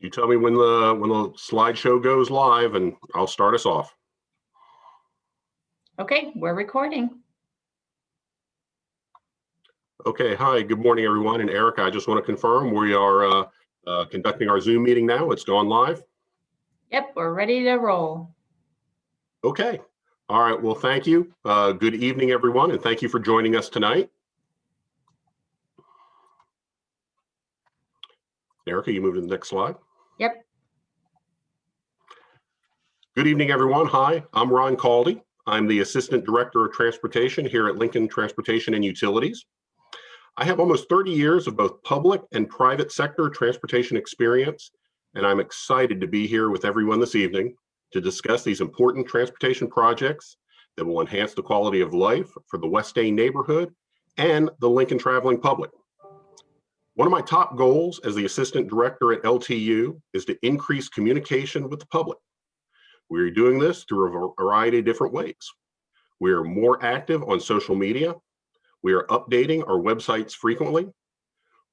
You tell me when the slideshow goes live and I'll start us off. Okay, we're recording. Okay, hi, good morning, everyone. And Erica, I just want to confirm we are conducting our Zoom meeting now. It's gone live. Yep, we're ready to roll. Okay. All right. Well, thank you. Good evening, everyone, and thank you for joining us tonight. Erica, you move to the next slide. Yep. Good evening, everyone. Hi, I'm Ron Caldy. I'm the Assistant Director of Transportation here at Lincoln Transportation and Utilities. I have almost 30 years of both public and private sector transportation experience, and I'm excited to be here with everyone this evening to discuss these important transportation projects that will enhance the quality of life for the West Day neighborhood and the Lincoln traveling public. One of my top goals as the Assistant Director at LTU is to increase communication with the public. We are doing this through a variety of different ways. We are more active on social media. We are updating our websites frequently.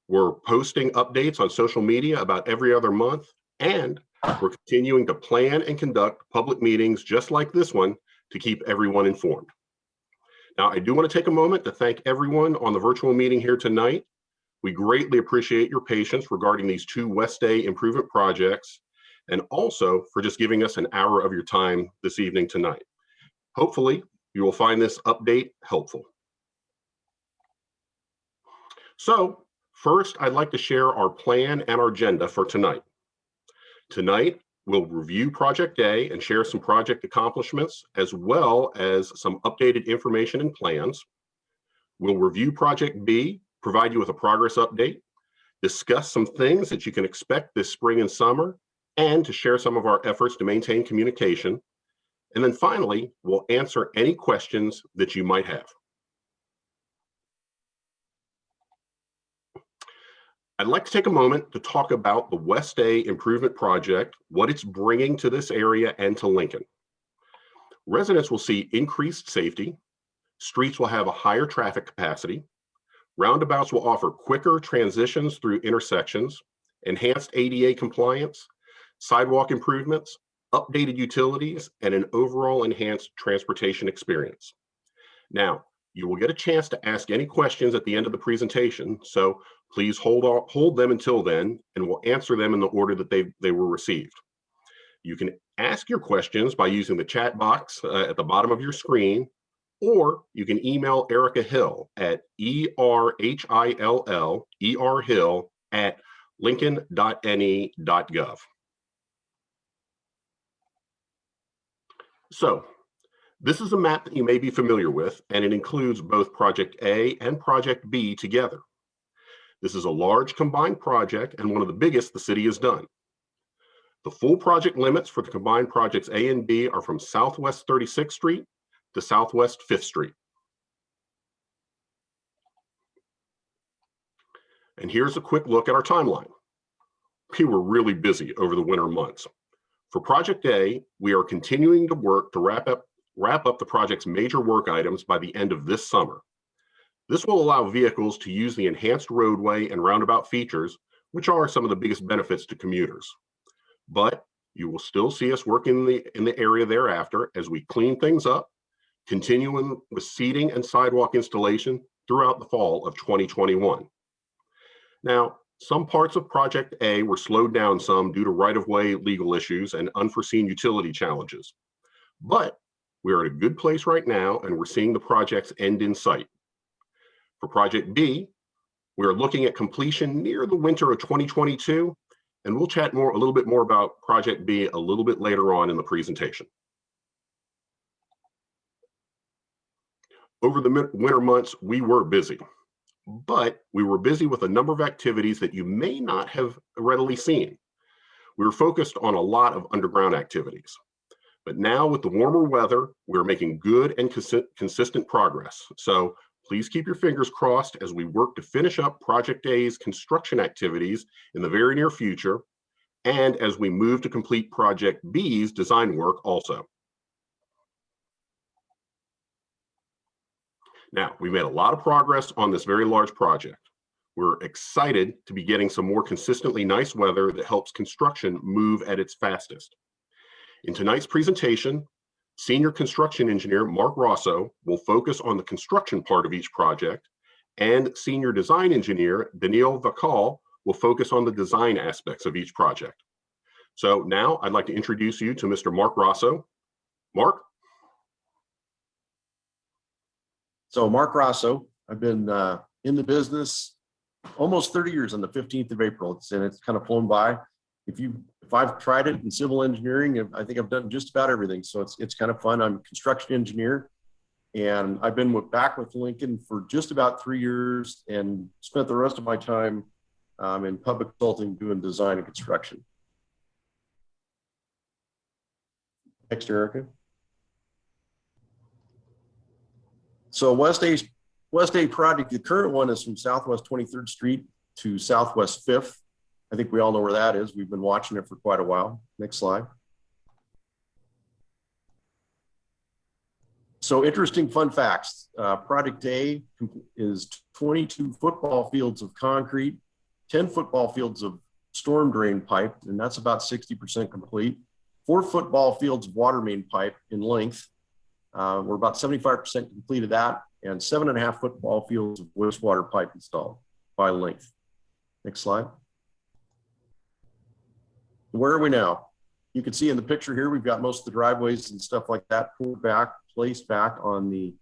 We're posting updates on social media about every other month, and we're continuing to plan and conduct public meetings just like this one to keep everyone informed. Now, I do want to take a moment to thank everyone on the virtual meeting here tonight. We greatly appreciate your patience regarding these two West Day improvement projects, and also for just giving us an hour of your time this evening tonight. Hopefully, you will find this update helpful. So first, I'd like to share our plan and our agenda for tonight. Tonight, we'll review Project A and share some project accomplishments, as well as some updated information and plans. We'll review Project B, provide you with a progress update, discuss some things that you can expect this spring and summer, and to share some of our efforts to maintain communication. And then finally, we'll answer any questions that you might have. I'd like to take a moment to talk about the West Day Improvement Project, what it's bringing to this area and to Lincoln. Residents will see increased safety, streets will have a higher traffic capacity, roundabouts will offer quicker transitions through intersections, enhanced ADA compliance, sidewalk improvements, updated utilities, and an overall enhanced transportation experience. Now, you will get a chance to ask any questions at the end of the presentation, so please hold them until then, and we'll answer them in the order that they were received. You can ask your questions by using the chat box at the bottom of your screen, or you can email Erica Hill at erhill@lincoln.ne.gov. So, this is a map that you may be familiar with, and it includes both Project A and Project B together. This is a large combined project and one of the biggest the city has done. The full project limits for the combined projects A and B are from Southwest 36th Street to Southwest 5th Street. And here's a quick look at our timeline. We were really busy over the winter months. For Project A, we are continuing to work to wrap up the project's major work items by the end of this summer. This will allow vehicles to use the enhanced roadway and roundabout features, which are some of the biggest benefits to commuters. But you will still see us work in the area thereafter as we clean things up, continuing with seating and sidewalk installation throughout the fall of 2021. Now, some parts of Project A were slowed down some due to right-of-way legal issues and unforeseen utility challenges. But we are at a good place right now, and we're seeing the project's end in sight. For Project B, we are looking at completion near the winter of 2022, and we'll chat a little bit more about Project B a little bit later on in the presentation. Over the winter months, we were busy, but we were busy with a number of activities that you may not have readily seen. We were focused on a lot of underground activities. But now with the warmer weather, we're making good and consistent progress. So please keep your fingers crossed as we work to finish up Project A's construction activities in the very near future, and as we move to complete Project B's design work also. Now, we made a lot of progress on this very large project. We're excited to be getting some more consistently nice weather that helps construction move at its fastest. In tonight's presentation, Senior Construction Engineer Mark Rosso will focus on the construction part of each project, and Senior Design Engineer Daniil Vakal will focus on the design aspects of each project. So now I'd like to introduce you to Mr. Mark Rosso. Mark? So Mark Rosso, I've been in the business almost 30 years on the 15th of April. It's kind of flown by. If I've tried it in civil engineering, I think I've done just about everything. So it's kind of fun. I'm a construction engineer, and I've been back with Lincoln for just about 3 years and spent the rest of my time in public consulting doing design and construction. Next, Erica. So West A project, the current one is from Southwest 23rd Street to Southwest 5th. I think we all know where that is. We've been watching it for quite a while. Next slide. So interesting fun facts. Project A is 22 football fields of concrete, 10 football fields of storm drain pipe, and that's about 60% complete. 4 football fields of water main pipe in length. We're about 75% completed that, and 7.5 football fields of wastewater pipe installed by length. Next slide. Where are we now? You can see in the picture here, we've got most of the driveways and stuff like that placed back on the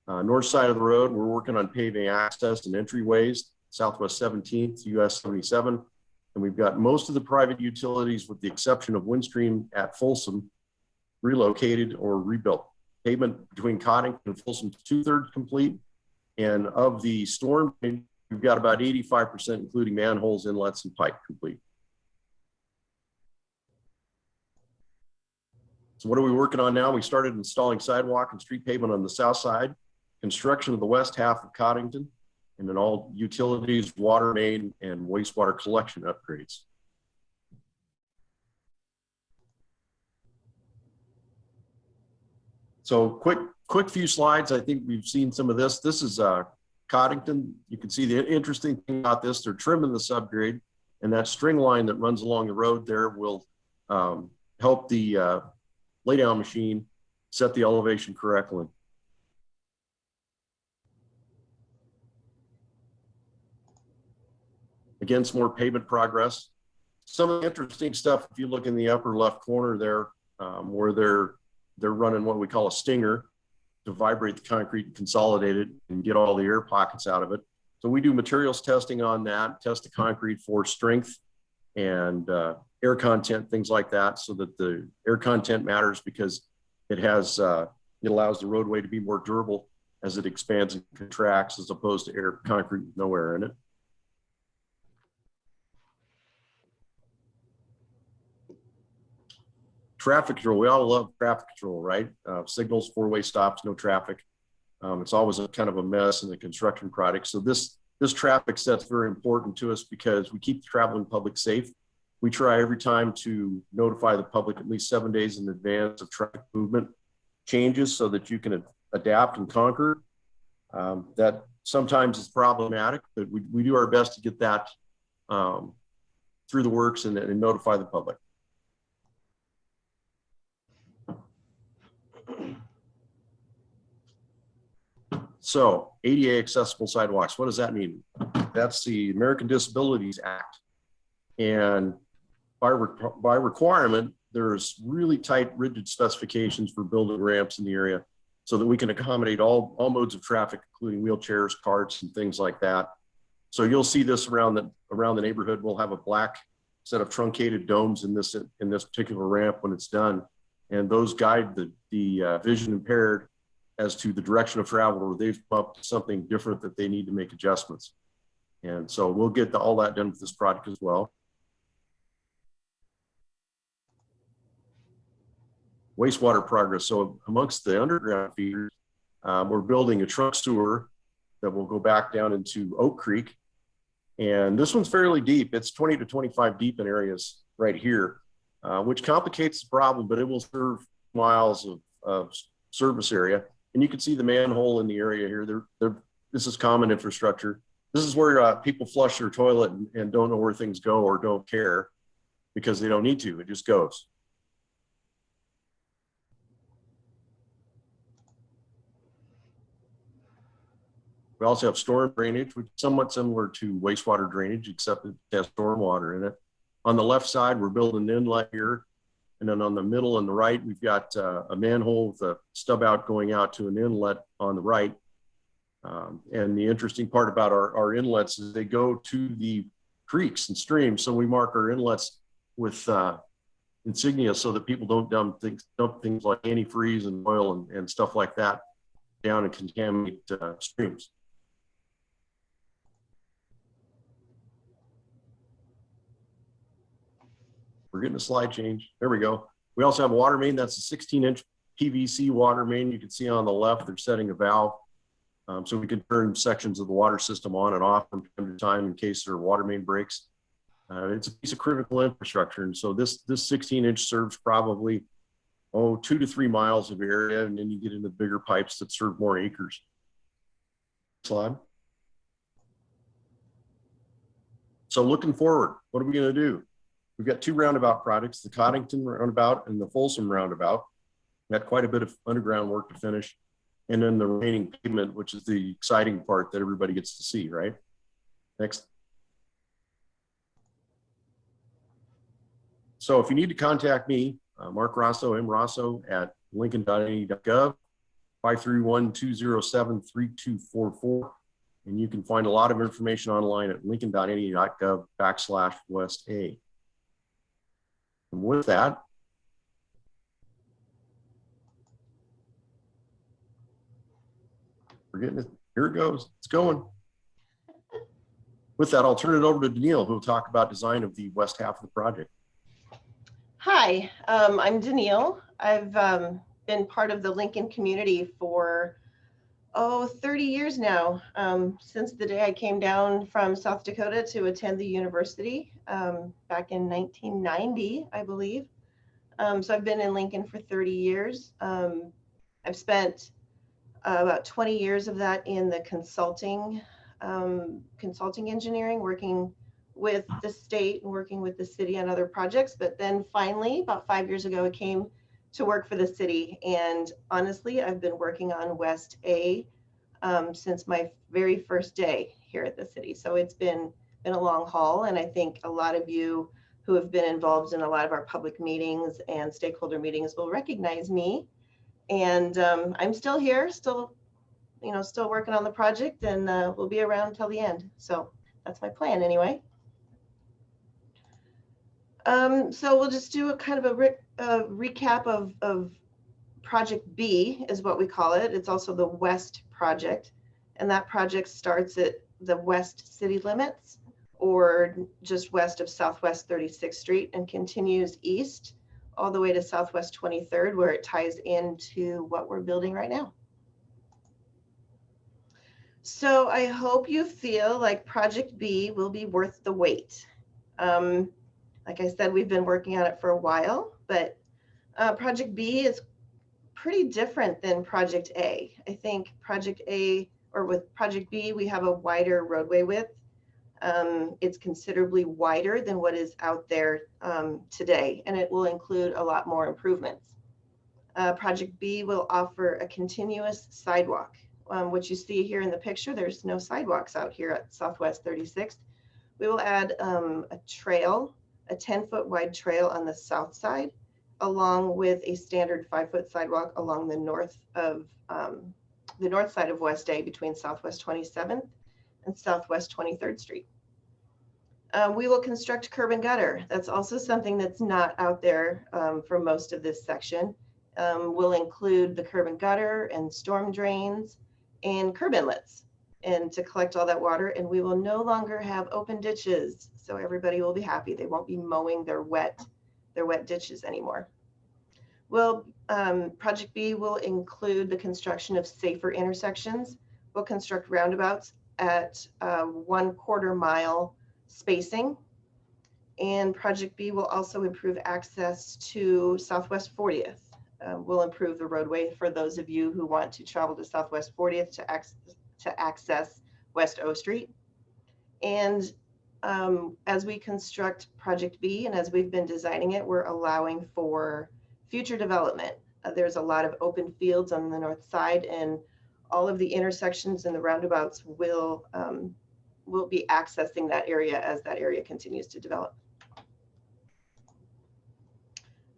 north side of the road. We're working on paving access and entryways, Southwest 17th, US 77. And we've got most of the private utilities, with the exception of Windstream at Folsom, relocated or rebuilt. Pavement between Coddington and Folsom is 2/3 complete. And of the storm, we've got about 85%, including manholes, inlets, and pipe complete. So what are we working on now? We started installing sidewalk and street pavement on the south side, construction of the west half of Coddington, and then all utilities, water main, and wastewater collection upgrades. So quick few slides. I think we've seen some of this. This is Coddington. You can see the interesting thing about this, they're trimming the subgrade, and that string line that runs along the road there will help the laydown machine set the elevation correctly. Again, some more pavement progress. Some of the interesting stuff, if you look in the upper left corner there, where they're running what we call a stinger to vibrate the concrete and consolidate it and get all the air pockets out of it. So we do materials testing on that, test the concrete for strength and air content, things like that, so that the air content matters because it allows the roadway to be more durable as it expands and contracts, as opposed to concrete with no air in it. Traffic control, we all love traffic control, right? Signals, 4-way stops, no traffic. It's always a kind of a mess in the construction project. So this traffic set's very important to us because we keep the traveling public safe. We try every time to notify the public at least 7 days in advance of traffic movement changes so that you can adapt and conquer. That sometimes is problematic, but we do our best to get that through the works and notify the public. So ADA accessible sidewalks, what does that mean? That's the American Disabilities Act. And by requirement, there's really tight, rigid specifications for building ramps in the area so that we can accommodate all modes of traffic, including wheelchairs, carts, and things like that. So you'll see this around the neighborhood. We'll have a black set of truncated domes in this particular ramp when it's done. And those guide the vision impaired as to the direction of travel, or they've come up to something different that they need to make adjustments. And so we'll get all that done with this project as well. Wastewater progress. So amongst the underground feeders, we're building a trunk sewer that will go back down into Oak Creek. And this one's fairly deep. It's 20 to 25 deep in areas right here, which complicates the problem, but it will serve miles of service area. And you can see the manhole in the area here. This is common infrastructure. This is where people flush their toilet and don't know where things go or don't care because they don't need to. It just goes. We also have storm drainage, which is somewhat similar to wastewater drainage, except it has storm water in it. On the left side, we're building an inlet here. And then on the middle and the right, we've got a manhole with a stub out going out to an inlet on the right. And the interesting part about our inlets is they go to the creeks and streams. So we mark our inlets with insignia so that people don't dump things like antifreeze and oil and stuff like that down and contaminate streams. We're getting a slide change. There we go. We also have a water main. That's a 16-inch PVC water main. You can see on the left, they're setting a valve. So we can turn sections of the water system on and off from time to time in case their water main breaks. It's a piece of critical infrastructure. And so this 16-inch serves probably, 2 to 3 miles of area. And then you get into the bigger pipes that serve more acres. Slide. So looking forward, what are we going to do? We've got 2 roundabout projects, the Coddington roundabout and the Folsom roundabout. We've got quite a bit of underground work to finish. And then the remaining pavement, which is the exciting part that everybody gets to see, right? Next. So if you need to contact me, Mark Rosso, mrosso at lincoln.ne.gov, 531-207-3244. And you can find a lot of information online at lincoln.ne.gov/West A. And with that, we're getting it. Here it goes. It's going. With that, I'll turn it over to Danielle, who will talk about design of the west half of the project. Hi, I'm Danielle. I've been part of the Lincoln community for 30 years now, since the day I came down from South Dakota to attend the university back in 1990, I believe. So I've been in Lincoln for 30 years. I've spent about 20 years of that in the consulting engineering, working with the state and working with the city on other projects. But then finally, about 5 years ago, I came to work for the city. And honestly, I've been working on West A since my very first day here at the city. So it's been a long haul. And I think a lot of you who have been involved in a lot of our public meetings and stakeholder meetings will recognize me. And I'm still here, still working on the project, and we'll be around till the end. So that's my plan anyway. So we'll just do a kind of a recap of Project B is what we call it. It's also the West Project, and that project starts at the west city limits or just west of Southwest 36th Street and continues east all the way to Southwest 23rd, where it ties into what we're building right now. So I hope you feel like Project B will be worth the wait. Like I said, we've been working on it for a while, but Project B is pretty different than Project A. I think Project A, or with Project B, we have a wider roadway width. It's considerably wider than what is out there today, and it will include a lot more improvements. Project B will offer a continuous sidewalk. What you see here in the picture, there's no sidewalks out here at Southwest 36th. We will add a trail, a 10-foot wide trail on the south side, along with a standard 5-foot sidewalk along the north side of West A between Southwest 27th and Southwest 23rd Street. We will construct curb and gutter. That's also something that's not out there for most of this section. We'll include the curb and gutter and storm drains and curb inlets and to collect all that water. And we will no longer have open ditches. So everybody will be happy. They won't be mowing their wet ditches anymore. Well, Project B will include the construction of safer intersections. We'll construct roundabouts at 1/4 mile spacing. And Project B will also improve access to Southwest 40th. We'll improve the roadway for those of you who want to travel to Southwest 40th to access West O Street. And as we construct Project B and as we've been designing it, we're allowing for future development. There's a lot of open fields on the north side, and all of the intersections and the roundabouts will be accessing that area as that area continues to develop.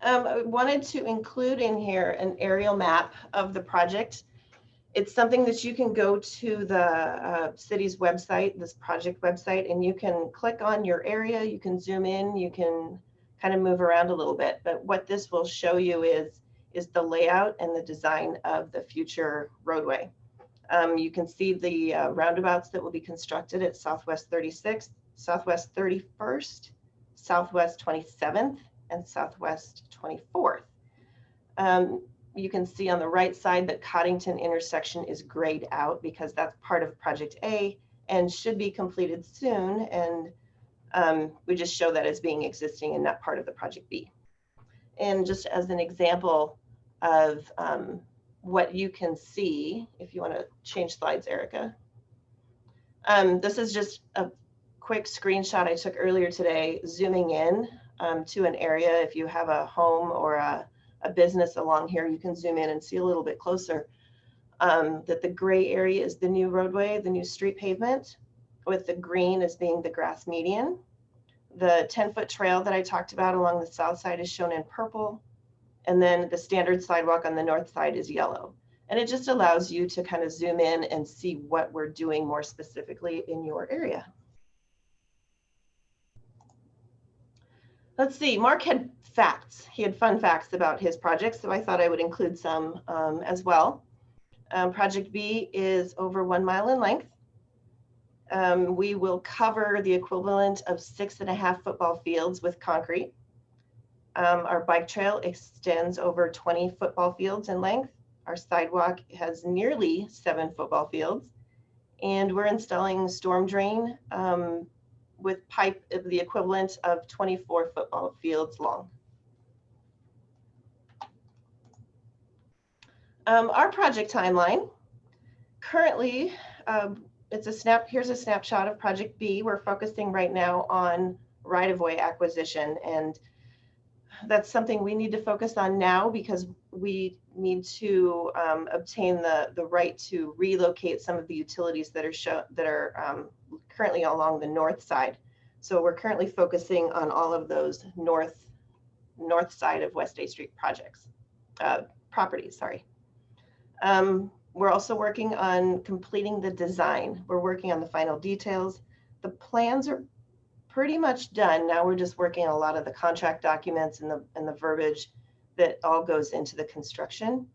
I wanted to include in here an aerial map of the project. It's something that you can go to the city's website, this project website, and you can click on your area, you can zoom in, you can kind of move around a little bit. But what this will show you is the layout and the design of the future roadway. You can see the roundabouts that will be constructed at Southwest 36th, Southwest 31st, Southwest 27th, and Southwest 24th. You can see on the right side that Coddington intersection is grayed out because that's part of Project A and should be completed soon. And we just show that as being existing and not part of the Project B. And just as an example of what you can see, if you want to change slides, Erica. This is just a quick screenshot I took earlier today, zooming in to an area. If you have a home or a business along here, you can zoom in and see a little bit closer that the gray area is the new roadway, the new street pavement, with the green as being the grass median. The 10-foot trail that I talked about along the south side is shown in purple, and then the standard sidewalk on the north side is yellow. And it just allows you to kind of zoom in and see what we're doing more specifically in your area. Let's see, Mark had facts. He had fun facts about his project, so I thought I would include some as well. Project B is over 1 mile in length. We will cover the equivalent of 6.5 football fields with concrete. Our bike trail extends over 20 football fields in length. Our sidewalk has nearly 7 football fields. And we're installing storm drain with pipe of the equivalent of 24 football fields long. Our project timeline. Currently, here's a snapshot of Project B. We're focusing right now on right-of-way acquisition, and that's something we need to focus on now because we need to obtain the right to relocate some of the utilities that are currently along the north side. So we're currently focusing on all of those north side of West A Street properties. Sorry. We're also working on completing the design. We're working on the final details. The plans are pretty much done. Now we're just working on a lot of the contract documents and the verbiage that all goes into the construction.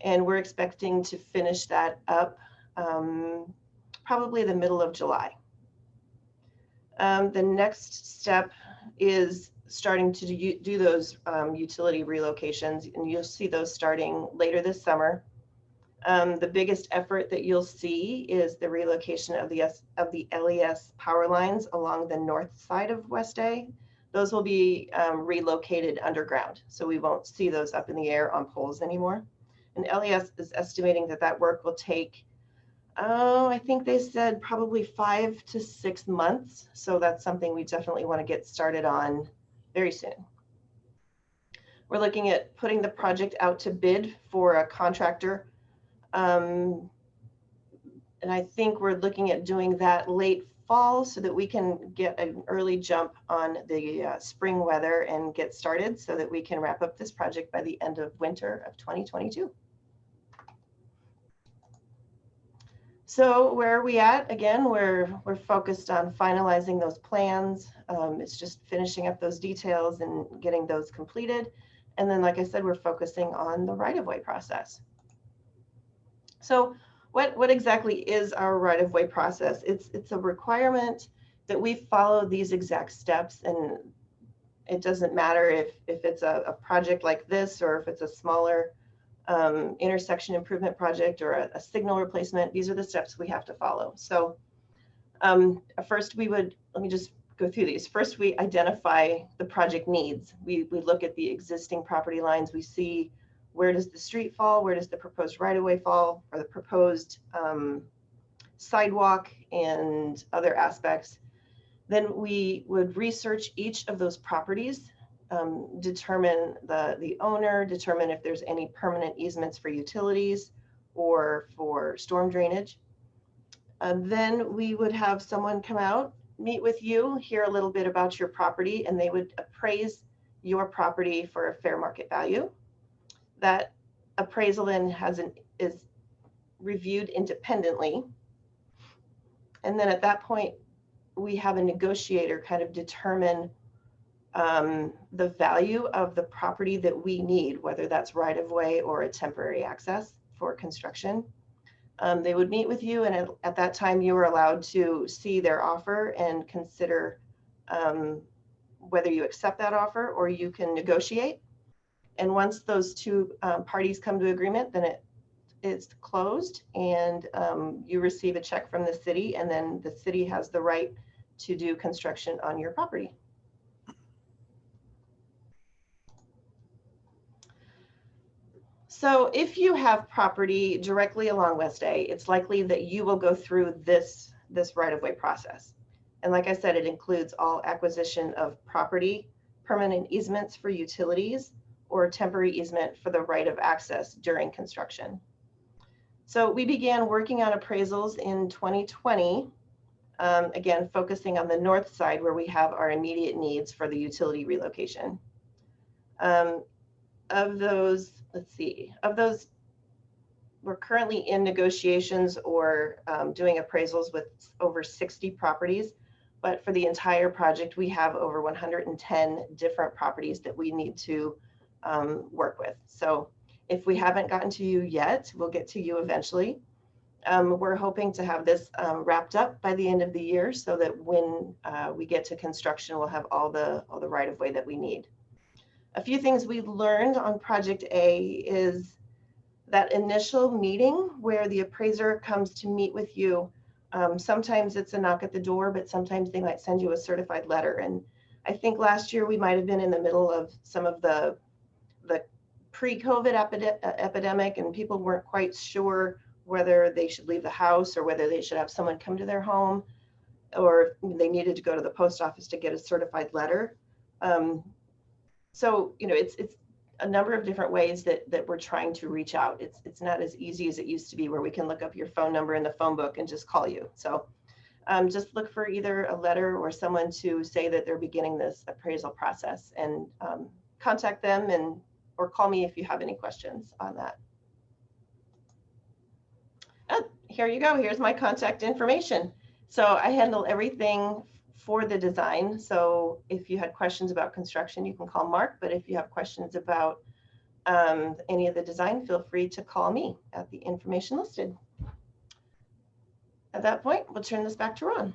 And we're expecting to finish that up probably the middle of July. The next step is starting to do those utility relocations, and you'll see those starting later this summer. The biggest effort that you'll see is the relocation of the LES power lines along the north side of West A. Those will be relocated underground, so we won't see those up in the air on poles anymore. And LES is estimating that work will take, I think they said probably 5 to 6 months. So that's something we definitely want to get started on very soon. We're looking at putting the project out to bid for a contractor. And I think we're looking at doing that late fall so that we can get an early jump on the spring weather and get started so that we can wrap up this project by the end of winter of 2022. So where are we at? Again, we're focused on finalizing those plans. It's just finishing up those details and getting those completed. And then, like I said, we're focusing on the right-of-way process. So what exactly is our right-of-way process? It's a requirement that we follow these exact steps, and it doesn't matter if it's a project like this or if it's a smaller intersection improvement project or a signal replacement. These are the steps we have to follow. So first let me just go through these. First, we identify the project needs. We look at the existing property lines. We see where does the street fall, where does the proposed right-of-way fall, or the proposed sidewalk and other aspects. Then we would research each of those properties, determine the owner, determine if there's any permanent easements for utilities or for storm drainage. Then we would have someone come out, meet with you, hear a little bit about your property, and they would appraise your property for a fair market value. That appraisal then is reviewed independently. And then at that point, we have a negotiator kind of determine the value of the property that we need, whether that's right of way or a temporary access for construction. They would meet with you, and at that time you were allowed to see their offer and consider whether you accept that offer or you can negotiate. And once those two parties come to agreement, then it's closed, and you receive a check from the city, and then the city has the right to do construction on your property. So if you have property directly along West A, it's likely that you will go through this right-of-way process. And like I said, it includes all acquisition of property, permanent easements for utilities, or temporary easement for the right of access during construction. So we began working on appraisals in 2020, again, focusing on the north side where we have our immediate needs for the utility relocation. Of those, we're currently in negotiations or doing appraisals with over 60 properties. But for the entire project, we have over 110 different properties that we need to work with. So if we haven't gotten to you yet, we'll get to you eventually. We're hoping to have this wrapped up by the end of the year so that when we get to construction, we'll have all the right of way that we need. A few things we learned on Project A is that initial meeting where the appraiser comes to meet with you. Sometimes it's a knock at the door, but sometimes they might send you a certified letter. And I think last year we might have been in the middle of some of the pre-COVID epidemic, and people weren't quite sure whether they should leave the house or whether they should have someone come to their home, or they needed to go to the post office to get a certified letter. So, you know, it's a number of different ways that we're trying to reach out. It's not as easy as it used to be where we can look up your phone number in the phone book and just call you. So just look for either a letter or someone to say that they're beginning this appraisal process, and contact them or call me if you have any questions on that. Oh, here you go. Here's my contact information. So I handle everything for the design. So if you had questions about construction, you can call Mark, but if you have questions about any of the design, feel free to call me at the information listed. At that point, we'll turn this back to Ron.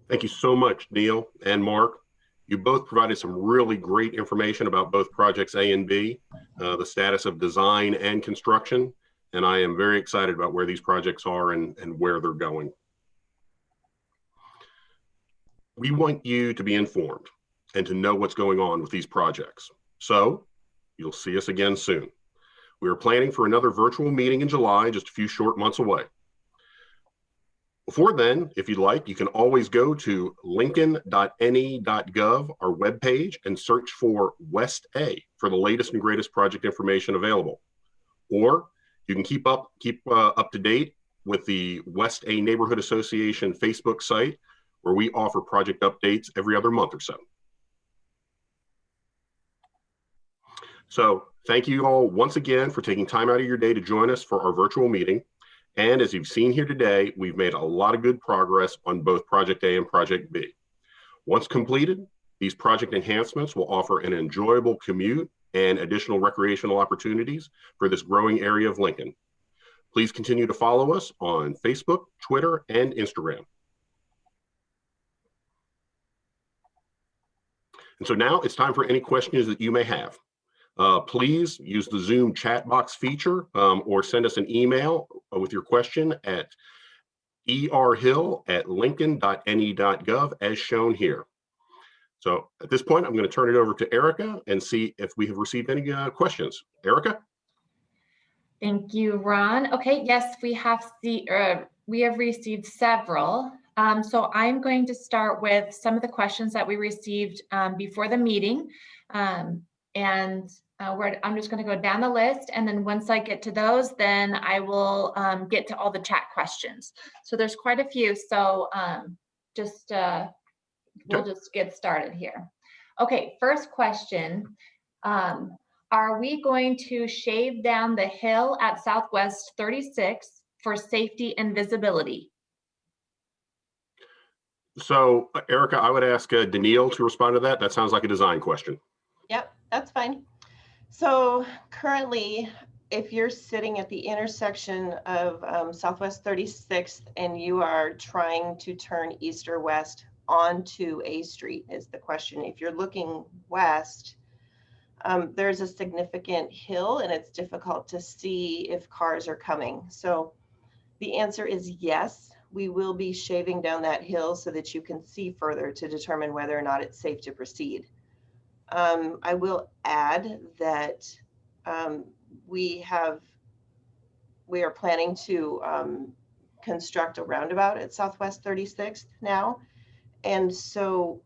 Thank you so much, Neil and Mark. You both provided some really great information about both projects A and B, the status of design and construction, and I am very excited about where these projects are and where they're going. We want you to be informed and to know what's going on with these projects. So you'll see us again soon. We are planning for another virtual meeting in July, just a few short months away. Before then, if you'd like, you can always go to lincoln.ne.gov, our webpage, and search for West A for the latest and greatest project information available. Or you can keep up to date with the West A Neighborhood Association Facebook site, where we offer project updates every other month or so. So thank you all once again for taking time out of your day to join us for our virtual meeting. And as you've seen here today, we've made a lot of good progress on both Project A and Project B. Once completed, these project enhancements will offer an enjoyable commute and additional recreational opportunities for this growing area of Lincoln. Please continue to follow us on Facebook, Twitter, and Instagram. And so now it's time for any questions that you may have. Please use the Zoom chat box feature or send us an email with your question at erhill@lincoln.ne.gov as shown here. So at this point, I'm going to turn it over to Erica and see if we have received any questions. Erica? Thank you, Ron. Okay, yes, we have we have received several. So I'm going to start with some of the questions that we received before the meeting. I'm just going to go down the list, and then once I get to those, then I will get to all the chat questions. So there's quite a few. So we'll just get started here. Okay, first question. Are we going to shave down the hill at Southwest 36 for safety and visibility? So Erica, I would ask Daniil to respond to that. That sounds like a design question. Yep, that's fine. So currently, if you're sitting at the intersection of Southwest 36th and you are trying to turn east or west onto A Street is the question. If you're looking west, there's a significant hill and it's difficult to see if cars are coming. So the answer is yes, we will be shaving down that hill so that you can see further to determine whether or not it's safe to proceed. I will add that we are planning to construct a roundabout at Southwest 36th now. And so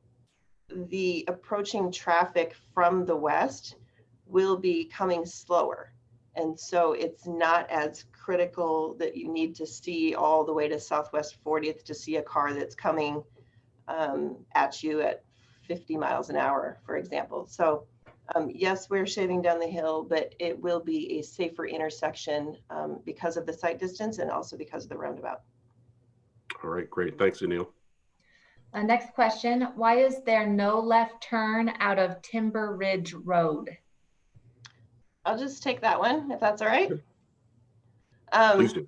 the approaching traffic from the west will be coming slower. And so it's not as critical that you need to see all the way to Southwest 40th to see a car that's coming at you at 50 miles an hour, for example. So yes, we're shaving down the hill, but it will be a safer intersection because of the sight distance and also because of the roundabout. All right, great. Thanks, Daniil. Next question, why is there no left turn out of Timber Ridge Road? I'll just take that one, if that's all right. Please do.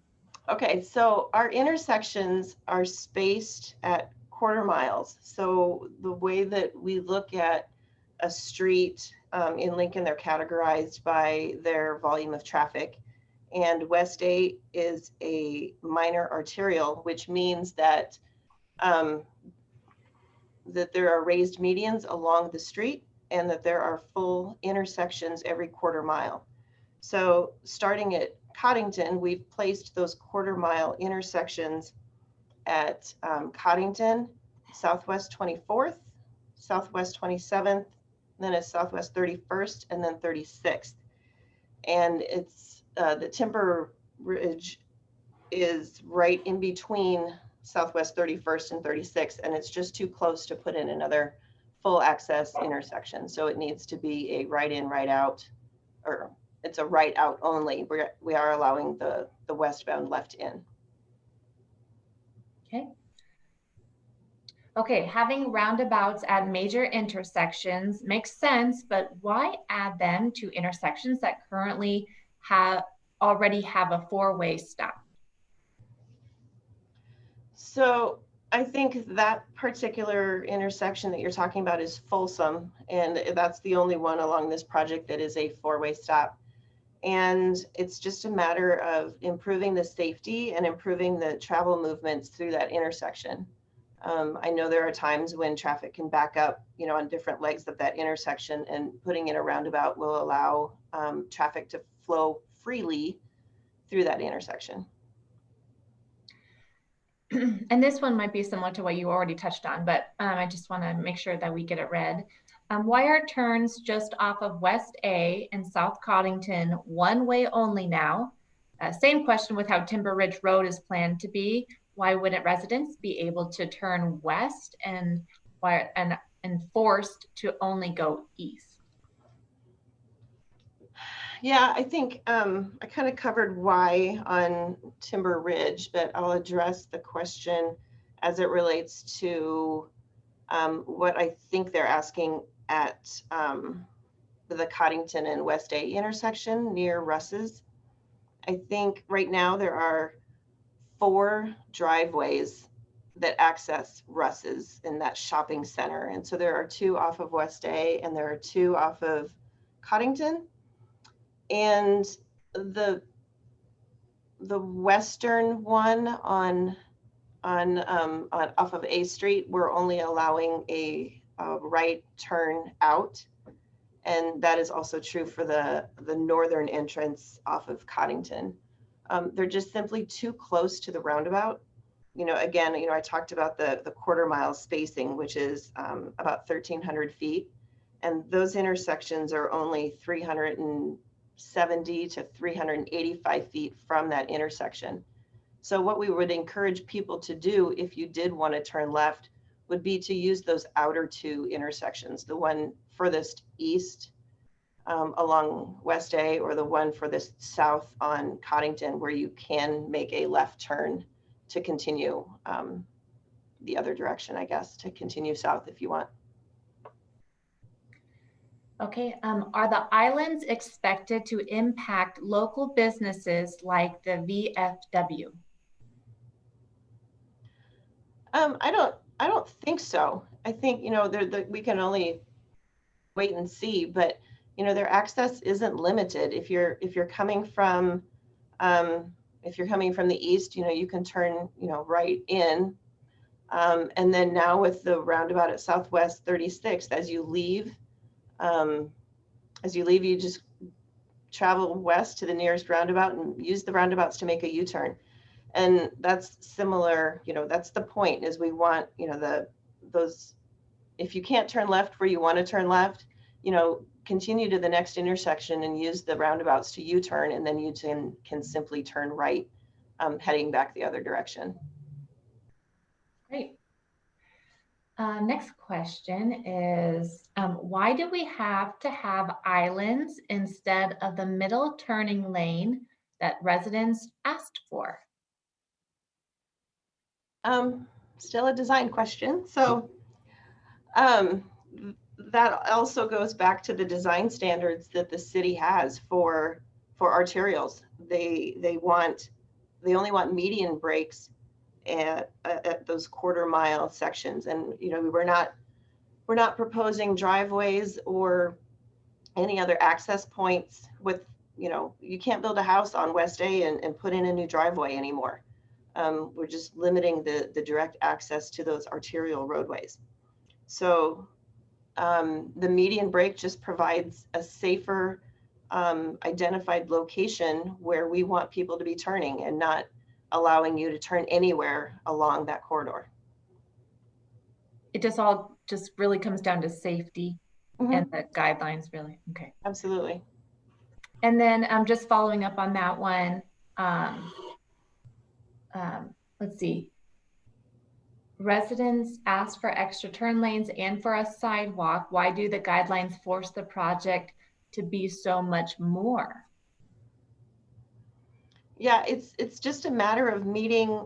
Okay, so our intersections are spaced at quarter miles. So the way that we look at a street in Lincoln, they're categorized by their volume of traffic. And West 8 is a minor arterial, which means that that there are raised medians along the street and that there are full intersections every quarter mile. So starting at Coddington, we've placed those quarter mile intersections at Coddington, Southwest 24th, Southwest 27th, then at Southwest 31st, and then 36th. And it's the Timber Ridge is right in between Southwest 31st and 36th, and it's just too close to put in another full access intersection. So it needs to be a right in, right out, or it's a right out only. We are allowing the westbound left in. Okay. Okay, having roundabouts at major intersections makes sense, but why add them to intersections that currently already have a four-way stop? So I think that particular intersection that you're talking about is Folsom, and that's the only one along this project that is a four-way stop. And it's just a matter of improving the safety and improving the travel movements through that intersection. I know there are times when traffic can back up, on different legs of that intersection, and putting in a roundabout will allow traffic to flow freely through that intersection. And this one might be similar to what you already touched on, but I just want to make sure that we get it read. Why are turns just off of West A and South Coddington one way only now? Same question with how Timber Ridge Road is planned to be. Why wouldn't residents be able to turn west and forced to only go east? Yeah, I think I kind of covered why on Timber Ridge, but I'll address the question as it relates to what I think they're asking at the Coddington and West A intersection near Russ's. I think right now there are 4 driveways that access Russ's in that shopping center. And so there are 2 off of West A and there are 2 off of Coddington. And the western one on off of A Street, we're only allowing a right turn out, and that is also true for the northern entrance off of Coddington. They're just simply too close to the roundabout. Again, I talked about the quarter mile spacing, which is about 1,300 feet. And those intersections are only 370 to 385 feet from that intersection. So what we would encourage people to do if you did want to turn left would be to use those outer two intersections, the one furthest east along West A, or the one furthest south on Coddington, where you can make a left turn to continue the other direction, I guess, to continue south if you want. Okay, are the islands expected to impact local businesses like the VFW? I don't think so. I think, we can only wait and see, but their access isn't limited. If you're coming from the east, you can turn, right in. And then now with the roundabout at Southwest 36th, as you leave, you just travel west to the nearest roundabout and use the roundabouts to make a U-turn. And that's similar, that's the point, is we want, those, if you can't turn left where you want to turn left, continue to the next intersection and use the roundabouts to U-turn, and then you can simply turn right, heading back the other direction. Great. Next question is, why do we have to have islands instead of the middle turning lane that residents asked for? Still a design question. So that also goes back to the design standards that the city has for arterials. They only want median breaks at those quarter mile sections, and we're not proposing driveways or any other access points with, you can't build a house on West A and put in a new driveway anymore. We're just limiting the direct access to those arterial roadways. So the median break just provides a safer identified location where we want people to be turning, and not allowing you to turn anywhere along that corridor. It all just really comes down to safety and the guidelines, really. Okay. Absolutely. And then just following up on that one, let's see. Residents ask for extra turn lanes and for a sidewalk. Why do the guidelines force the project to be so much more? Yeah, it's just a matter of meeting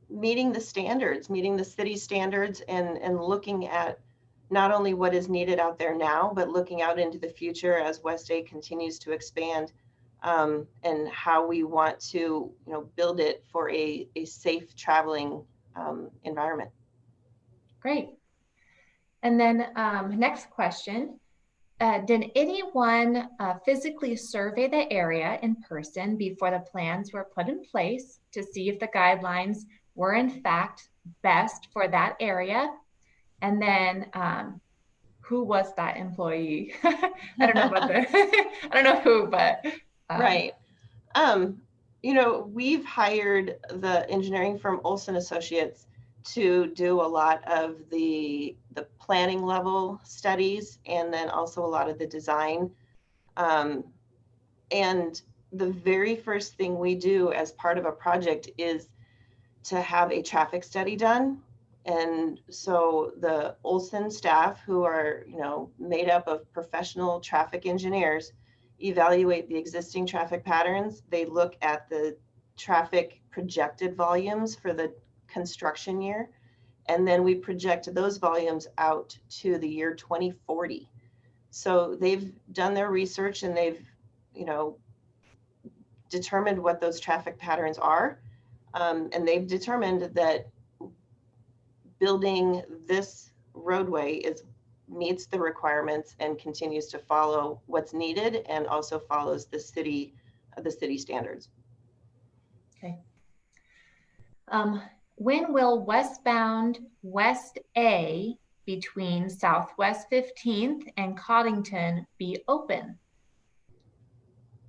the standards, meeting the city standards, and looking at not only what is needed out there now, but looking out into the future as West A continues to expand, and how we want to build it for a safe traveling environment. Great. And then next question. Did anyone physically survey the area in person before the plans were put in place to see if the guidelines were in fact best for that area? And then who was that employee? I don't know about I don't know who, but. Right. We've hired the engineering firm Olson Associates to do a lot of the planning level studies, and then also a lot of the design. And the very first thing we do as part of a project is to have a traffic study done. And so the Olson staff, who are made up of professional traffic engineers, evaluate the existing traffic patterns. They look at the traffic projected volumes for the construction year, and then we project those volumes out to the year 2040. So they've done their research, and they've determined what those traffic patterns are, and they've determined that building this roadway meets the requirements and continues to follow what's needed, and also follows the city standards. Okay. When will westbound West A between Southwest 15th and Coddington be open?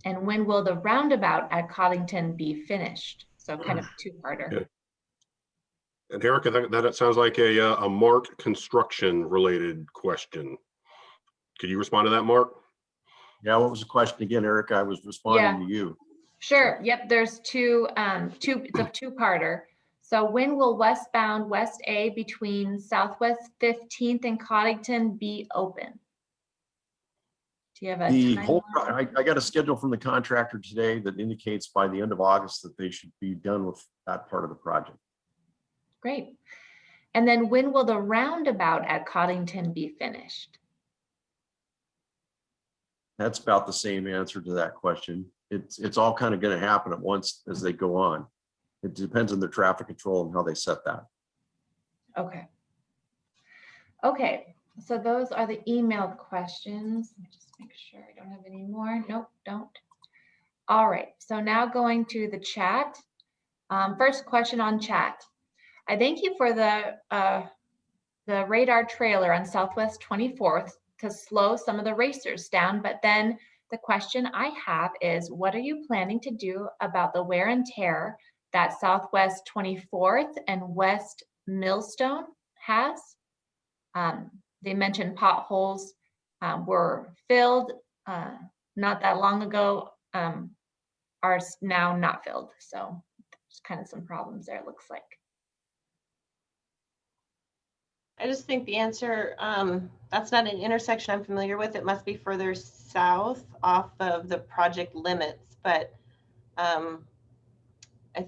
And when will the roundabout at Coddington be finished? So kind of two-parter. Yeah. And Erica, that sounds like a Mark construction related question. Could you respond to that, Mark? Yeah, what was the question again, Erica? I was responding to you. Sure. Yep. There's it's a two-parter. So when will westbound West A between Southwest 15th and Coddington be open? Do you have a The timeline? whole, I got a schedule from the contractor today that indicates by the end of August that they should be done with that part of the project. Great. And then when will the roundabout at Coddington be finished? That's about the same answer to that question. It's all kind of going to happen at once as they go on. It depends on their traffic control and how they set that. Okay. Okay. So those are the emailed questions. Let me just make sure I don't have any more. Nope, don't. All right. So now going to the chat. First question on chat. I thank you for the radar trailer on Southwest 24th to slow some of the racers down. But then the question I have is, what are you planning to do about the wear and tear that Southwest 24th and West Millstone has? They mentioned potholes were filled not that long ago, are now not filled. So there's kind of some problems there, it looks like. I just think the answer, that's not an intersection I'm familiar with. It must be further south off of the project limits. But I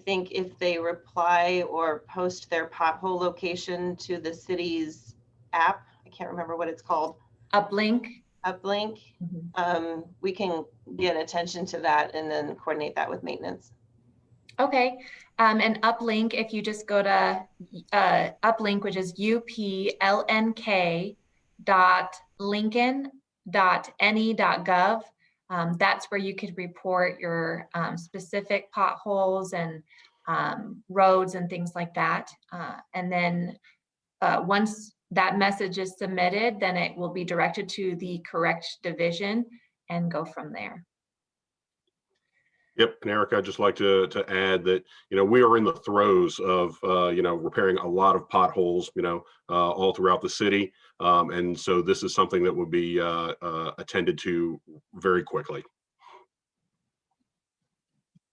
think if they reply or post their pothole location to the city's app, I can't remember what it's called. Uplink. Uplink. We can get attention to that and then coordinate that with maintenance. Okay. And Uplink, if you just go to Uplink, which is uplnk.lincoln.ne.gov, that's where you could report your specific potholes and roads and things like that. And then once that message is submitted, then it will be directed to the correct division and go from there. Yep, and Eric, I'd just like to add that, we are in the throes of, repairing a lot of potholes, all throughout the city. And so this is something that would be attended to very quickly.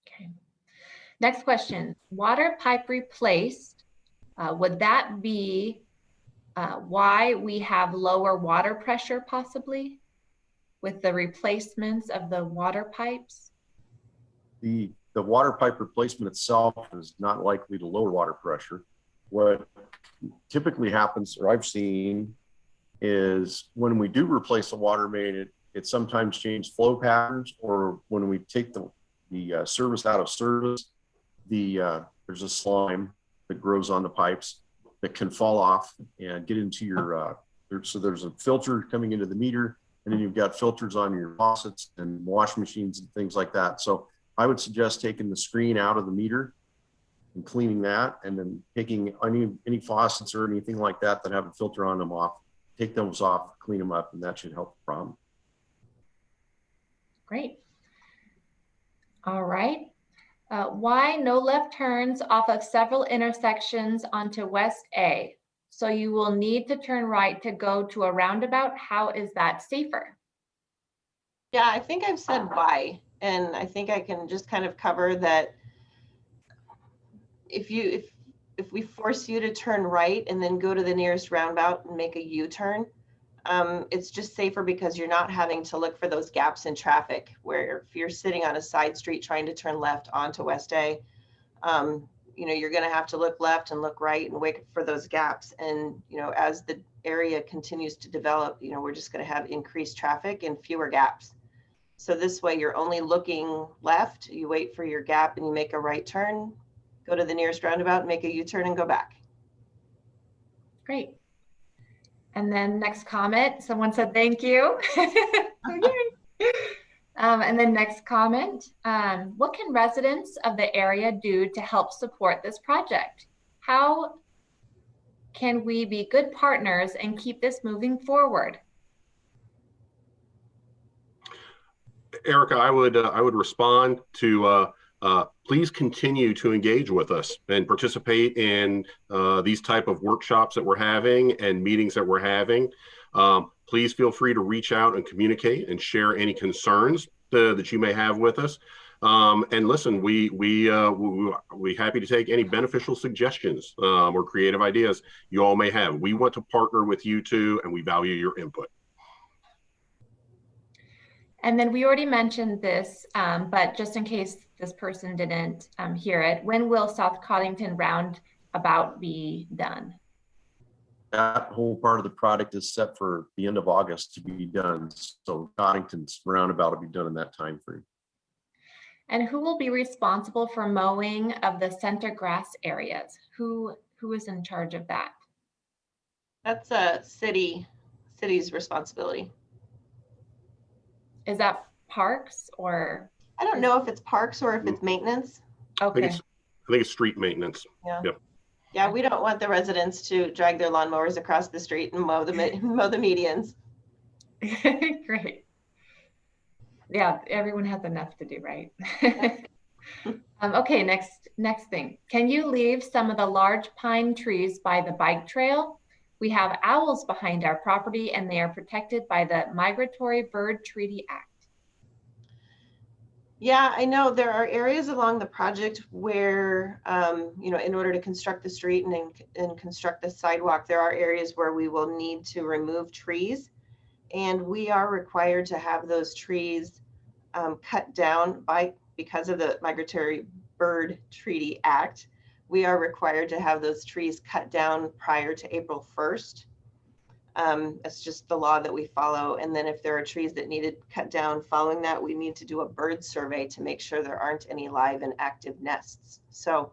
Okay. Next question, water pipe replaced. Would that be why we have lower water pressure possibly with the replacements of the water pipes? The water pipe replacement itself is not likely to lower water pressure. What typically happens, or I've seen, is when we do replace a water main, it sometimes changes flow patterns, or when we take the service out of service, there's a slime that grows on the pipes that can fall off and get into your, so there's a filter coming into the meter, and then you've got filters on your faucets and wash machines and things like that. So I would suggest taking the screen out of the meter and cleaning that, and then taking any faucets or anything like that that have a filter on them off, take those off, clean them up, and that should help the problem. Great. All right. Why no left turns off of several intersections onto West A? So you will need to turn right to go to a roundabout. How is that safer? Yeah, I think I've said why. And I think I can just kind of cover that. If we force you to turn right and then go to the nearest roundabout and make a U-turn, it's just safer because you're not having to look for those gaps in traffic, where if you're sitting on a side street trying to turn left onto West A, you're going to have to look left and look right and wait for those gaps. And, as the area continues to develop, we're just going to have increased traffic and fewer gaps. So this way you're only looking left, you wait for your gap and you make a right turn, go to the nearest roundabout, make a U-turn and go back. Great. And then next comment, someone said, thank you. And then next comment, what can residents of the area do to help support this project? How can we be good partners and keep this moving forward? Erica, I would respond to please continue to engage with us and participate in these type of workshops that we're having and meetings that we're having. Please feel free to reach out and communicate and share any concerns that you may have with us. And listen, we happy to take any beneficial suggestions or creative ideas you all may have. We want to partner with you too, and we value your input. And then we already mentioned this, but just in case this person didn't hear it, when will South Coddington roundabout be done? That whole part of the product is set for the end of August to be done. So Coddington's roundabout will be done in that time frame. And who will be responsible for mowing of the center grass areas? Who is in charge of that? That's a city's responsibility. Is that parks or? I don't know if it's parks or if it's maintenance. Okay. I think it's street maintenance. Yeah. Yep. Yeah, we don't want the residents to drag their lawnmowers across the street and mow the medians. Great. Yeah, everyone has enough to do, right? Okay, next thing. Can you leave some of the large pine trees by the bike trail? We have owls behind our property and they are protected by the Migratory Bird Treaty Act. Yeah, I know there are areas along the project where, in order to construct the street and construct the sidewalk, there are areas where we will need to remove trees. And we are required to have those trees cut down because of the Migratory Bird Treaty Act. We are required to have those trees cut down prior to April 1st. It's just the law that we follow. And then if there are trees that needed cut down following that, we need to do a bird survey to make sure there aren't any live and active nests. So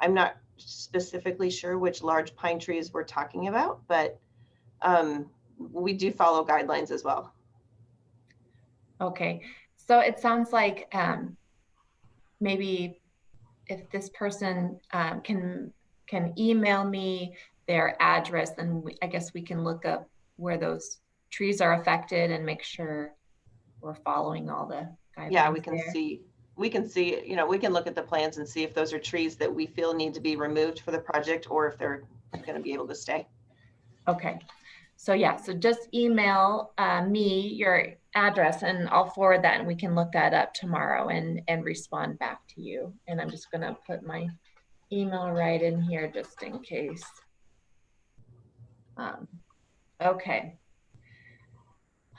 I'm not specifically sure which large pine trees we're talking about, but we do follow guidelines as well. Okay, so it sounds like maybe if this person can email me their address, then I guess we can look up where those trees are affected and make sure we're following all the guidelines. Yeah, we can see, we can look at the plans and see if those are trees that we feel need to be removed for the project or if they're going to be able to stay. Okay, so yeah, so just email me your address and I'll forward that and we can look that up tomorrow and respond back to you. And I'm just gonna put my email right in here just in case. Okay.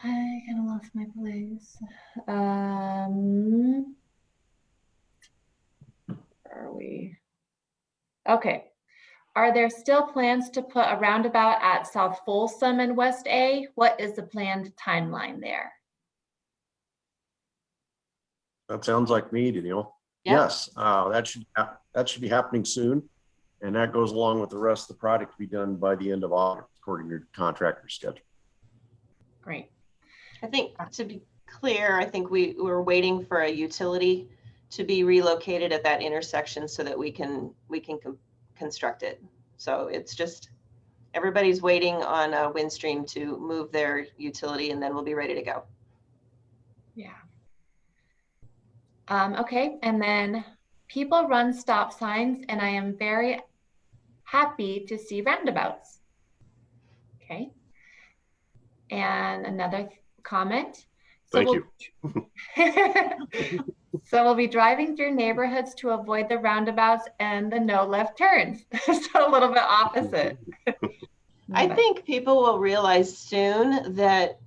I kind of lost my place. Where are we? Okay. Are there still plans to put a roundabout at South Folsom and West A? What is the planned timeline there? That sounds like me, Danielle. Yeah. Yes, that should be happening soon. And that goes along with the rest of the project to be done by the end of August, according to your contractor schedule. Great. I think to be clear, I think we're waiting for a utility to be relocated at that intersection so that we can construct it. So it's just, everybody's waiting on Windstream to move their utility and then we'll be ready to go. Yeah. Okay, and then people run stop signs and I am very happy to see roundabouts. Okay. And another comment. Thank you. So we'll be driving through neighborhoods to avoid the roundabouts and the no left turns. So a little bit opposite. I think people will realize soon that,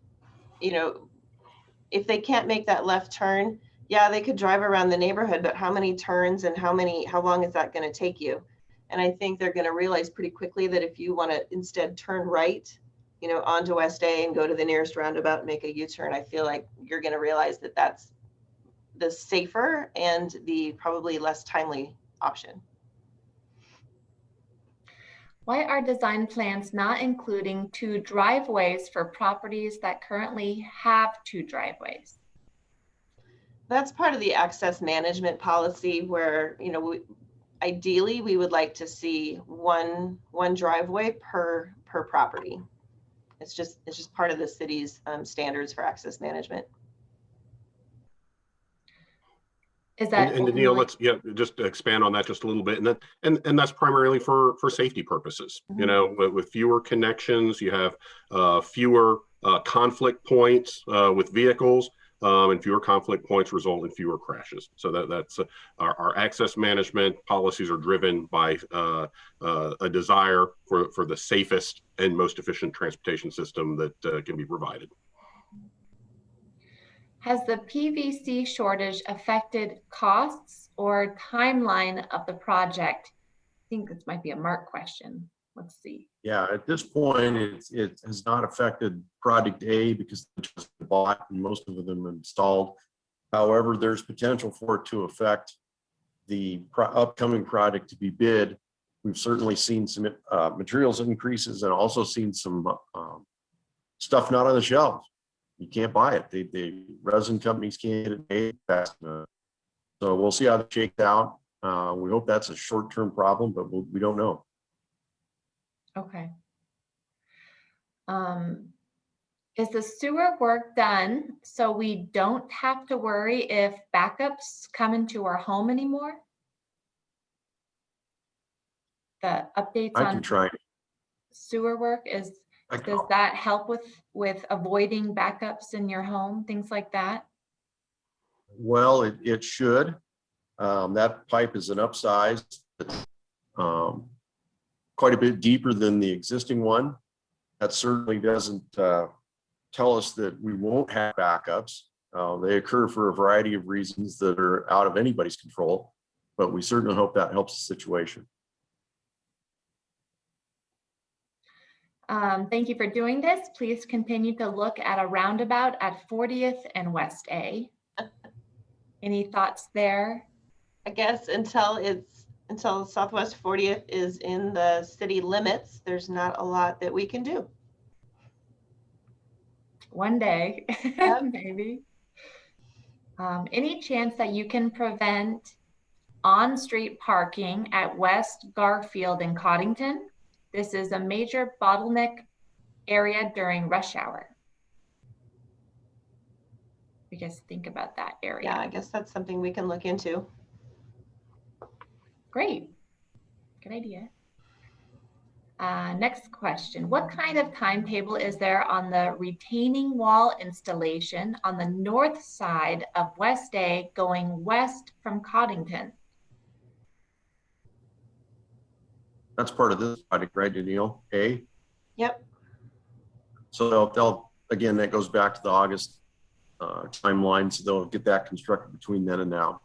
if they can't make that left turn, yeah, they could drive around the neighborhood, but how many turns and how long is that going to take you? And I think they're going to realize pretty quickly that if you want to instead turn right, onto West A and go to the nearest roundabout and make a U-turn, I feel like you're going to realize that that's the safer and the probably less timely option. Why are design plans not including 2 driveways for properties that currently have 2 driveways? That's part of the access management policy where, ideally we would like to see one driveway per property. It's just part of the city's standards for access management. Is that And Neil, ultimately- let's just expand on that just a little bit, and that and that's primarily for safety purposes. You know, with fewer connections, you have fewer conflict points with vehicles, and fewer conflict points result in fewer crashes. So that's our access management policies are driven by a desire for the safest and most efficient transportation system that can be provided. Has the PVC shortage affected costs or timeline of the project? I think this might be a Mark question. Let's see. Yeah, at this point, it has not affected Project A because it's just bought and most of them installed. However, there's potential for it to affect the upcoming project to be bid. We've certainly seen some materials increases and also seen some stuff not on the shelves. You can't buy it. The resin companies can't get it made fast enough. So we'll see how that shakes out. We hope that's a short-term problem, but we don't know. Okay. Is the sewer work done so we don't have to worry if backups come into our home anymore? The updates I can on try. sewer work does that help with avoiding backups in your home, things like that? Well, it should. That pipe is an upsized, quite a bit deeper than the existing one. That certainly doesn't tell us that we won't have backups. They occur for a variety of reasons that are out of anybody's control, but we certainly hope that helps the situation. Thank you for doing this. Please continue to look at a roundabout at 40th and West A. Any thoughts there? I guess until Southwest 40th is in the city limits, there's not a lot that we can do. One day, Yep. maybe. Any chance that you can prevent on-street parking at West Garfield in Coddington? This is a major bottleneck area during rush hour. You guys think about that area. Yeah, I guess that's something we can look into. Great. Good idea. Next question. What kind of timetable is there on the retaining wall installation on the north side of West A going west from Coddington? That's part of this project, right, Danielle? A. Yep. So they'll again, that goes back to the August timeline. So they'll get that constructed between then and now.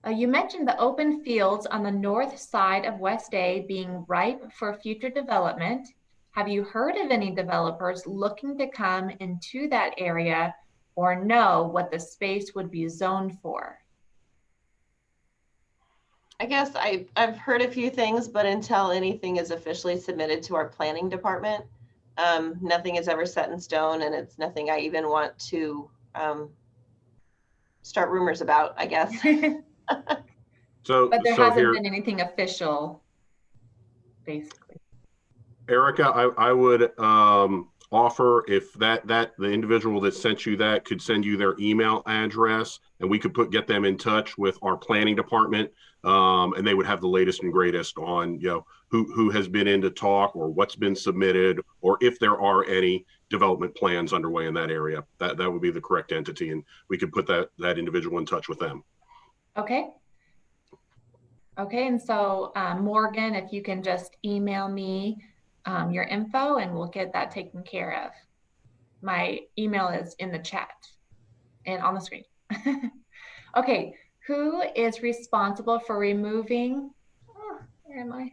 You mentioned the open fields on the north side of West A being ripe for future development. Have you heard of any developers looking to come into that area or know what the space would be zoned for? I guess I've heard a few things, but until anything is officially submitted to our planning department, nothing is ever set in stone, and it's nothing I even want to start rumors about, I guess. But there So hasn't here, been anything official, basically. Erica, I would offer if the individual that sent you that could send you their email address, and we could get them in touch with our planning department, and they would have the latest and greatest on who has been in to talk or what's been submitted, or if there are any development plans underway in that area. That would be the correct entity, and we could put that individual in touch with them. Okay. Okay, and so Morgan, if you can just email me your info and we'll get that taken care of. My email is in the chat and on the screen. Okay, who is responsible for removing, where am I?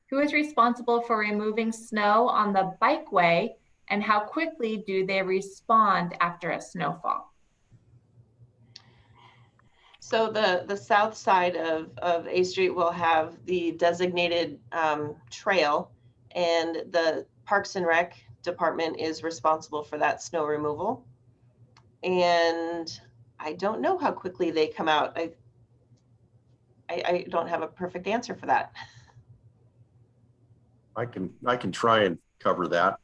Who is responsible for removing snow on the bikeway, and how quickly do they respond after a snowfall? So the south side of A Street will have the designated trail, and the Parks and Rec department is responsible for that snow removal. And I don't know how quickly they come out. I don't have a perfect answer for that. I can try and cover that.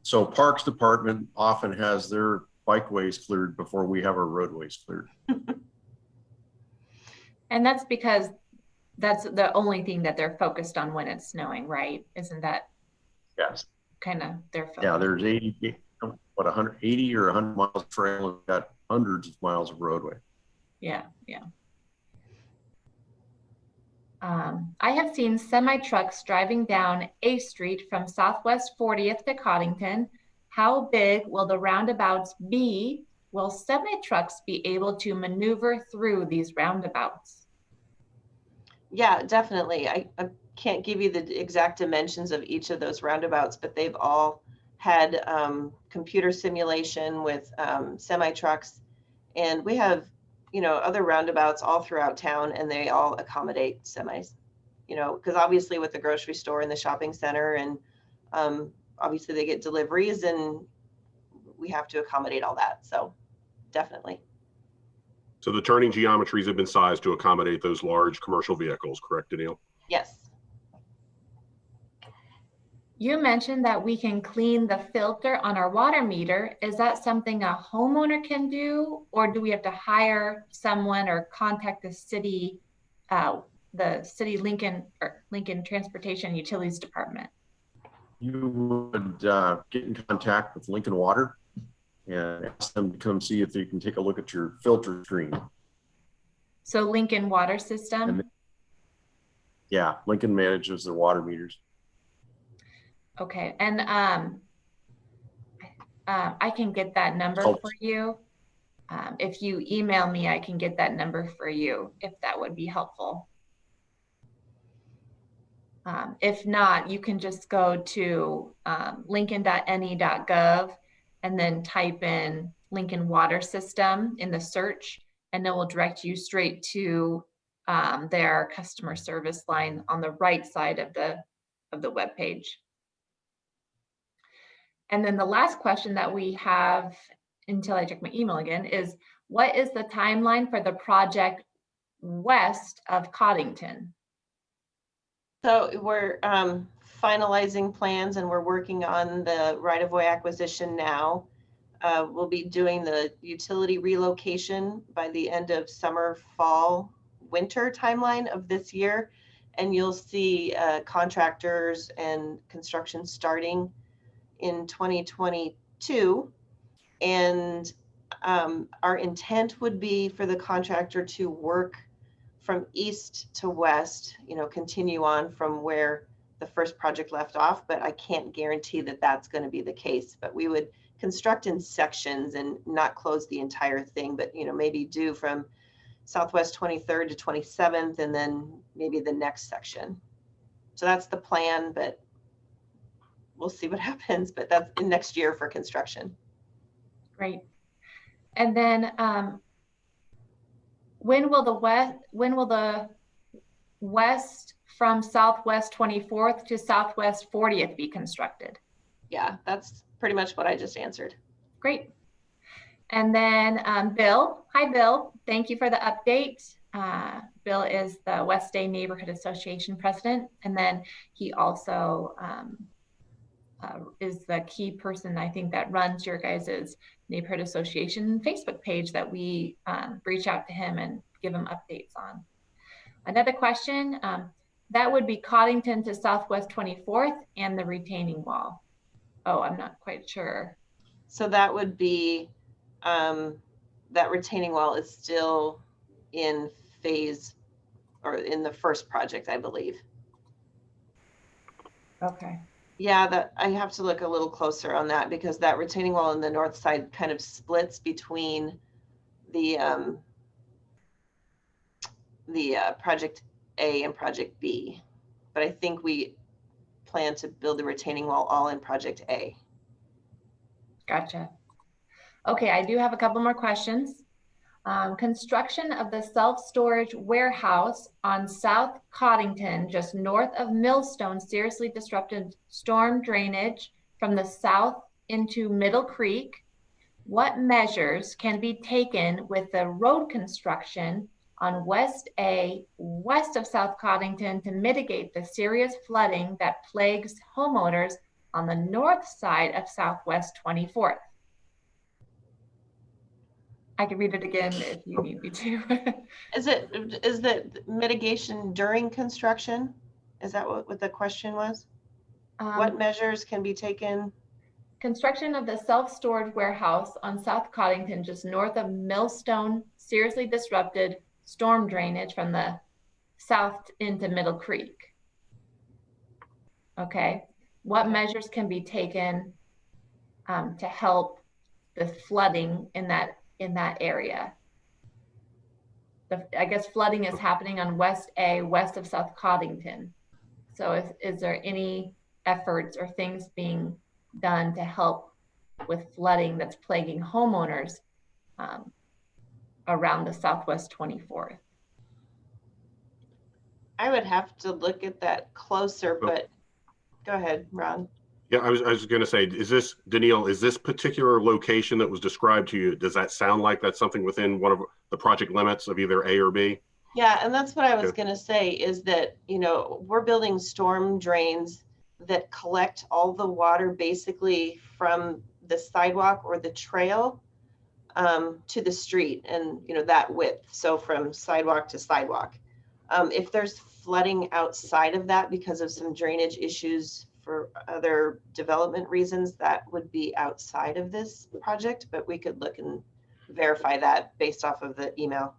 So Parks Department often has their bikeways cleared before we have our roadways cleared. And that's because that's the only thing that they're focused on when it's snowing, right? Isn't that Yes. kind of their focus? Yeah, there's 180 or 100 miles of trail, and we've got hundreds of miles of roadway. Yeah, yeah. I have seen semi trucks driving down A Street from Southwest 40th to Coddington. How big will the roundabouts be? Will semi trucks be able to maneuver through these roundabouts? Yeah, definitely. I can't give you the exact dimensions of each of those roundabouts, but they've all had computer simulation with semi trucks, and we have, you know, other roundabouts all throughout town, and they all accommodate semis. You know, because obviously with the grocery store and the shopping center, and obviously they get deliveries, and we have to accommodate all that. So definitely. So the turning geometries have been sized to accommodate those large commercial vehicles, correct, Danielle? Yes. You mentioned that we can clean the filter on our water meter. Is that something a homeowner can do, or do we have to hire someone or contact the city Lincoln Transportation Utilities Department? You would get in contact with Lincoln Water and ask them to come see if they can take a look at your filter screen. So Lincoln Water System? And yeah, Lincoln manages their water meters. Okay, and I can get that number Oh. for you. If you email me, I can get that number for you, if that would be helpful. If not, you can just go to lincoln.ne.gov and then type in Lincoln Water System in the search, and it will direct you straight to their customer service line on the right side of the web page. And then the last question that we have, until I check my email again, is what is the timeline for the project west of Coddington? So we're finalizing plans, and we're working on the right-of-way acquisition now. We'll be doing the utility relocation by the end of summer, fall, winter timeline of this year. And you'll see contractors and construction starting in 2022. And our intent would be for the contractor to work from east to west, you know, continue on from where the first project left off, but I can't guarantee that that's going to be the case. But we would construct in sections and not close the entire thing, but, you know, maybe do from Southwest 23rd to 27th, and then maybe the next section. So that's the plan, but we'll see what happens. But that's next year for construction. Great. And then when will the west from Southwest 24th to Southwest 40th be constructed? Yeah, that's pretty much what I just answered. Great. And then Bill, hi Bill, thank you for the update. Bill is the West Day Neighborhood Association president, and then he also is the key person, I think, that runs your guys' Neighborhood Association Facebook page that we reach out to him and give him updates on. Another question, that would be Coddington to Southwest 24th and the retaining wall. Oh, I'm not quite sure. So that would be, that retaining wall is still in phase, or in the first project, I believe. Okay. Yeah, that I have to look a little closer on that, because that retaining wall on the north side kind of splits between the project A and project B. But I think we plan to build the retaining wall all in project A. Gotcha. Okay, I do have a couple more questions. Construction of the self-storage warehouse on South Coddington, just north of Millstone, seriously disrupted storm drainage from the south into Middle Creek. What measures can be taken with the road construction on West A, west of South Coddington, to mitigate the serious flooding that plagues homeowners on the north side of Southwest 24th. I can read it again if you need me to. Is the mitigation during construction? Is that what the question was? What measures can be taken? Construction of the self-storage warehouse on South Coddington, just north of Millstone, seriously disrupted storm drainage from the south into Middle Creek. Okay, what measures can be taken to help the flooding in that area? I guess flooding is happening on West A, west of South Coddington. So is there any efforts or things being done to help with flooding that's plaguing homeowners around the Southwest 24th? I would have to look at that closer, but go ahead, Ron. Yeah, I was going to say, is this, Danielle, is this particular location that was described to you, does that sound like that's something within one of the project limits of either A or B? Yeah, and that's what I was going to say is that, you know, we're building storm drains that collect all the water basically from the sidewalk or the trail to the street, and, you know, that width. So from sidewalk to sidewalk. If there's flooding outside of that because of some drainage issues for other development reasons, that would be outside of this project, but we could look and verify that based off of the email.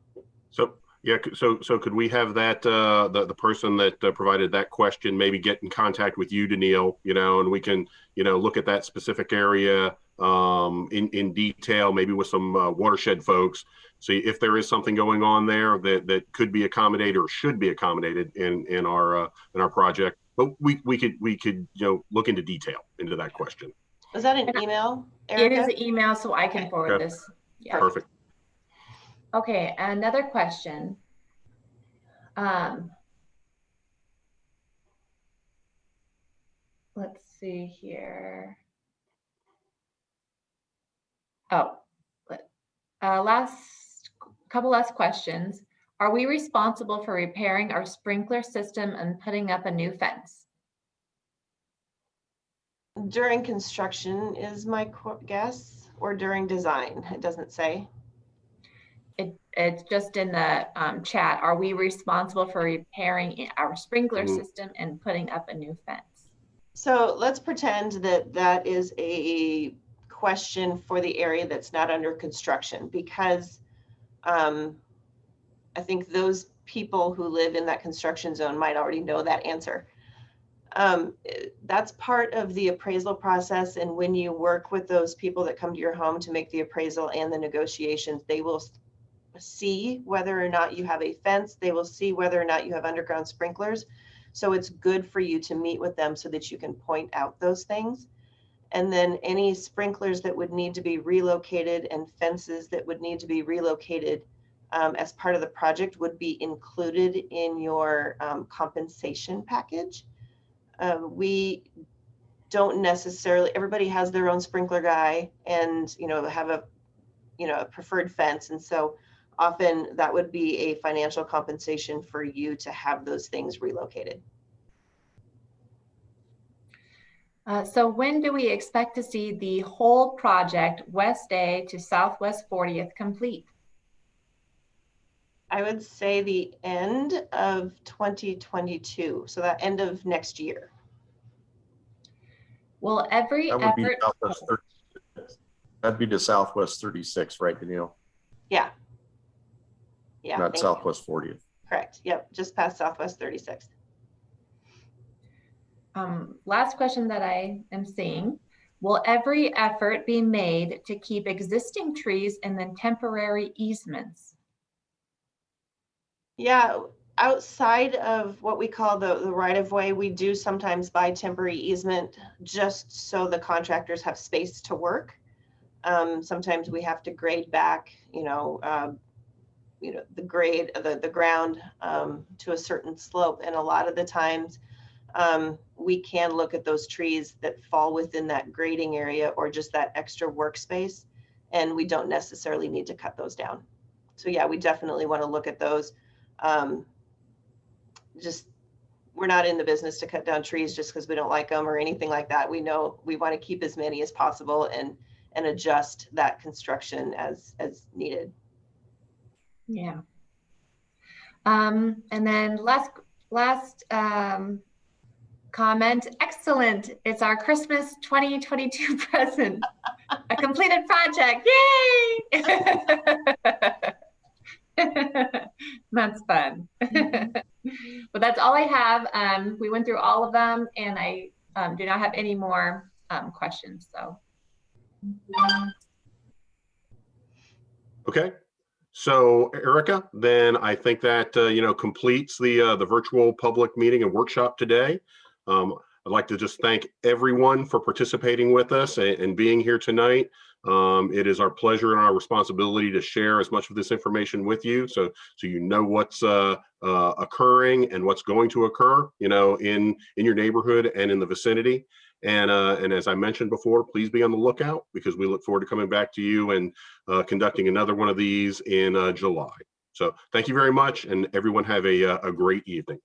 So, yeah, so could we have that, the person that provided that question maybe get in contact with you, Danielle, you know, and we can, you know, look at that specific area in detail, maybe with some watershed folks, see if there is something going on there that could be accommodated or should be accommodated in our project. But we could, you know, look into detail into that question. Was that an email, Erica? It is an email, so I can forward this. Yeah. Perfect. Okay, another question. Let's see here. Oh, couple last questions. Are we responsible for repairing our sprinkler system and putting up a new fence? During construction is my guess, or during design? It doesn't say. It's just in the chat. Are we responsible for repairing our sprinkler system and putting up a new fence? So let's pretend that that is a question for the area that's not under construction, because I think those people who live in that construction zone might already know that answer. That's part of the appraisal process. And when you work with those people that come to your home to make the appraisal and the negotiations, they will see whether or not you have a fence. They will see whether or not you have underground sprinklers. So it's good for you to meet with them so that you can point out those things. And then any sprinklers that would need to be relocated and fences that would need to be relocated as part of the project would be included in your compensation package. We don't necessarily, everybody has their own sprinkler guy and, you know, have a, you know, a preferred fence. And so often that would be a financial compensation for you to have those things relocated. So when do we expect to see the whole project, West A to Southwest 40th, complete? I would say the end of 2022. So that end of next year. Will every That would be effort... Southwest 36. That'd be to Southwest 36, right, Danielle? Yeah. Yeah. Not Southwest 40th. Correct. Yep. Just past Southwest 36. Last question that I am seeing. Will every effort be made to keep existing trees in the temporary easements? Yeah, outside of what we call the right of way, we do sometimes buy temporary easement just so the contractors have space to work. Sometimes we have to grade back, the grade, the ground to a certain slope, and a lot of the times we can look at those trees that fall within that grading area or just that extra workspace, and we don't necessarily need to cut those down. So yeah, we definitely want to look at those. Just we're not in the business to cut down trees just because we don't like them or anything like that. We know we want to keep as many as possible and adjust that construction as needed. Yeah. And then last comment, excellent. It's our Christmas 2022 present. A completed project. Yay! That's fun. But that's all I have. We went through all of them, and I do not have any more questions. So. Okay. So Erica, then I think that completes the virtual public meeting and workshop today. I'd like to just thank everyone for participating with us and being here tonight. It is our pleasure and our responsibility to share as much of this information with you, so you know what's occurring and what's going to occur, in your neighborhood and in the vicinity. And as I mentioned before, please be on the lookout, because we look forward to coming back to you and conducting another one of these in July. So thank you very much, and everyone have a great evening.